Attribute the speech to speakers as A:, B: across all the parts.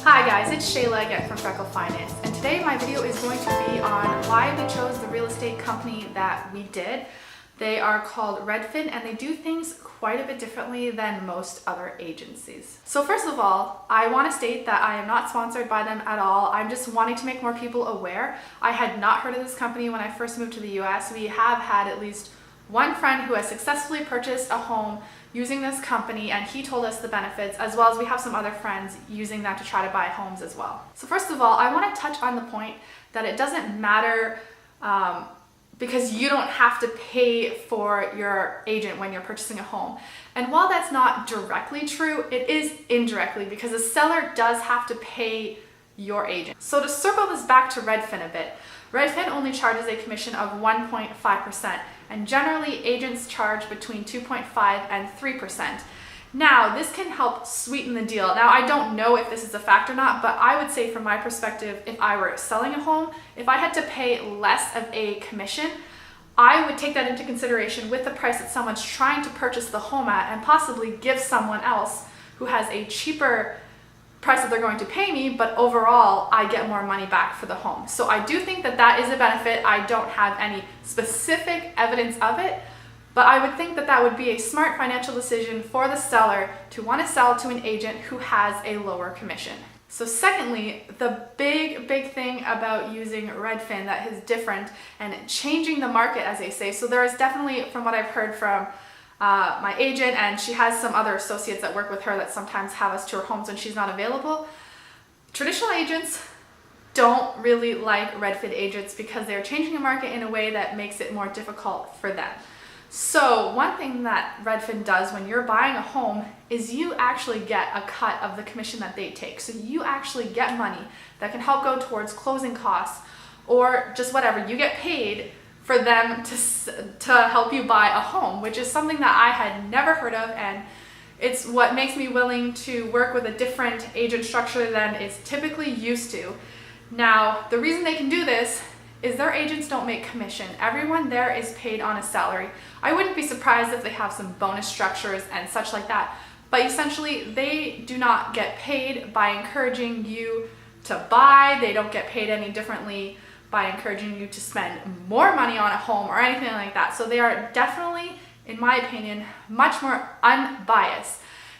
A: Hi guys, it's Shayla again from Freckle Finance, and today my video is going to be on why we chose the real estate company that we did. They are called Redfin, and they do things quite a bit differently than most other agencies. So first of all, I want to state that I am not sponsored by them at all. I'm just wanting to make more people aware. I had not heard of this company when I first moved to the US. We have had at least one friend who has successfully purchased a home using this company, and he told us the benefits, as well as we have some other friends using that to try to buy homes as well. So first of all, I want to touch on the point that it doesn't matter because you don't have to pay for your agent when you're purchasing a home. And while that's not directly true, it is indirectly because the seller does have to pay your agent. So to circle this back to Redfin a bit, Redfin only charges a commission of 1.5%, and generally agents charge between 2.5 and 3%. Now, this can help sweeten the deal. Now, I don't know if this is a fact or not, but I would say from my perspective, if I were selling a home, if I had to pay less of a commission, I would take that into consideration with the price that someone's trying to purchase the home at and possibly give someone else who has a cheaper price that they're going to pay me, but overall I get more money back for the home. So I do think that that is a benefit. I don't have any specific evidence of it, but I would think that that would be a smart financial decision for the seller to want to sell to an agent who has a lower commission. So secondly, the big thing about using Redfin that is different and changing the market, as they say. So there is definitely, from what I've heard from my agent, and she has some other associates that work with her that sometimes have us to her homes when she's not available. Traditional agents don't really like Redfin agents because they're changing the market in a way that makes it more difficult for them. So one thing that Redfin does when you're buying a home is you actually get a cut of the commission that they take. So you actually get money that can help go towards closing costs or just whatever. You get paid for them to help you buy a home, which is something that I had never heard of, and it's what makes me willing to work with a different agent structure than is typically used to. Now, the reason they can do this is their agents don't make commission. Everyone there is paid on a salary. I wouldn't be surprised if they have some bonus structures and such like that, but essentially they do not get paid by encouraging you to buy. They don't get paid any differently by encouraging you to spend more money on a home or anything like that. So they are definitely, in my opinion, much more unbiased.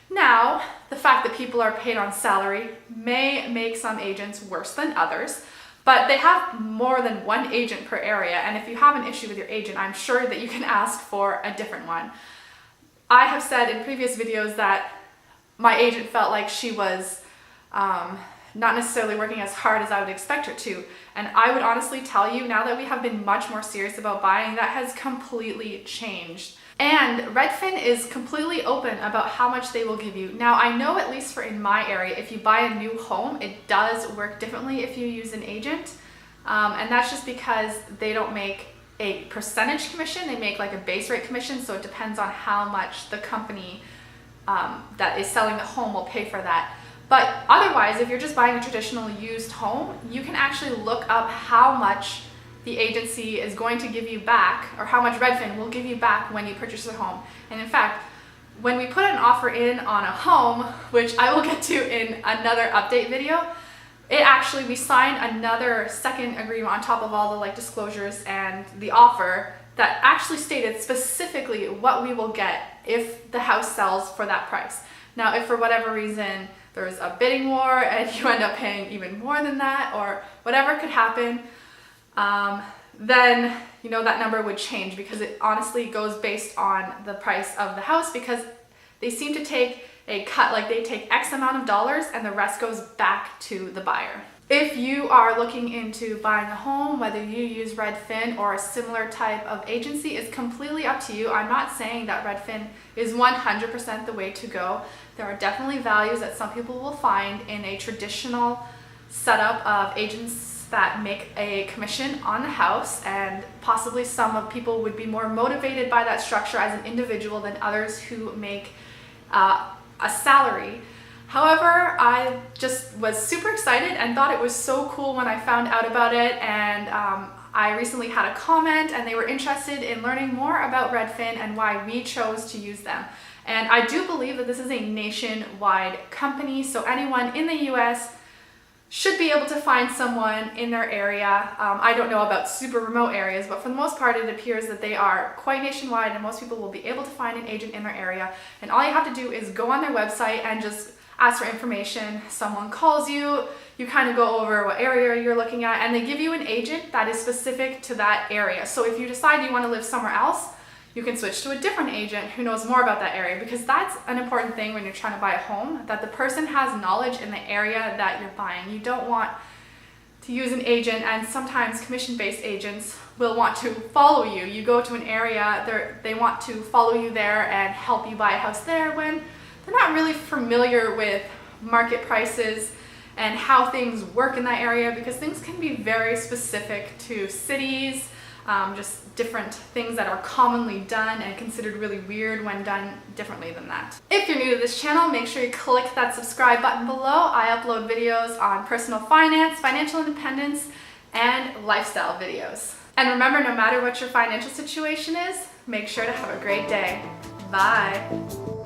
A: Now, the fact that people are paid on salary may make some agents worse than others, but they have more than one agent per area, and if you have an issue with your agent, I'm sure that you can ask for a different one. I have said in previous videos that my agent felt like she was not necessarily working as hard as I would expect her to. And I would honestly tell you, now that we have been much more serious about buying, that has completely changed. And Redfin is completely open about how much they will give you. Now, I know, at least for in my area, if you buy a new home, it does work differently if you use an agent. And that's just because they don't make a percentage commission, they make like a base rate commission, so it depends on how much the company that is selling the home will pay for that. But otherwise, if you're just buying a traditional used home, you can actually look up how much the agency is going to give you back, or how much Redfin will give you back when you purchase a home. And in fact, when we put an offer in on a home, which I will get to in another update video, we signed another second agreement on top of all the disclosures and the offer that actually stated specifically what we will get if the house sells for that price. Now, if for whatever reason there's a bidding war and you end up paying even more than that, or whatever could happen, then that number would change, because it honestly goes based on the price of the house, because they seem to take a cut, like they take X amount of dollars and the rest goes back to the buyer. If you are looking into buying a home, whether you use Redfin or a similar type of agency, is completely up to you. I'm not saying that Redfin is 100% the way to go. There are definitely values that some people will find in a traditional setup of agents that make a commission on the house, and possibly some of people would be more motivated by that structure as an individual than others who make a salary. However, I just was super excited and thought it was so cool when I found out about it, and I recently had a comment and they were interested in learning more about Redfin and why we chose to use them. And I do believe that this is a nationwide company, so anyone in the US should be able to find someone in their area. I don't know about super remote areas, but for the most part it appears that they are quite nationwide and most people will be able to find an agent in their area. And all you have to do is go on their website and just ask for information. Someone calls you, you kind of go over what area you're looking at, and they give you an agent that is specific to that area. So if you decide you want to live somewhere else, you can switch to a different agent who knows more about that area, because that's an important thing when you're trying to buy a home, that the person has knowledge in the area that you're buying. You don't want to use an agent, and sometimes commission-based agents will want to follow you. You go to an area, they want to follow you there and help you buy a house there when they're not really familiar with market prices and how things work in that area, because things can be very specific to cities, just different things that are commonly done and considered really weird when done differently than that. If you're new to this channel, make sure you click that subscribe button below. I upload videos on personal finance, financial independence, and lifestyle videos. And remember, no matter what your financial situation is, make sure to have a great day. Bye.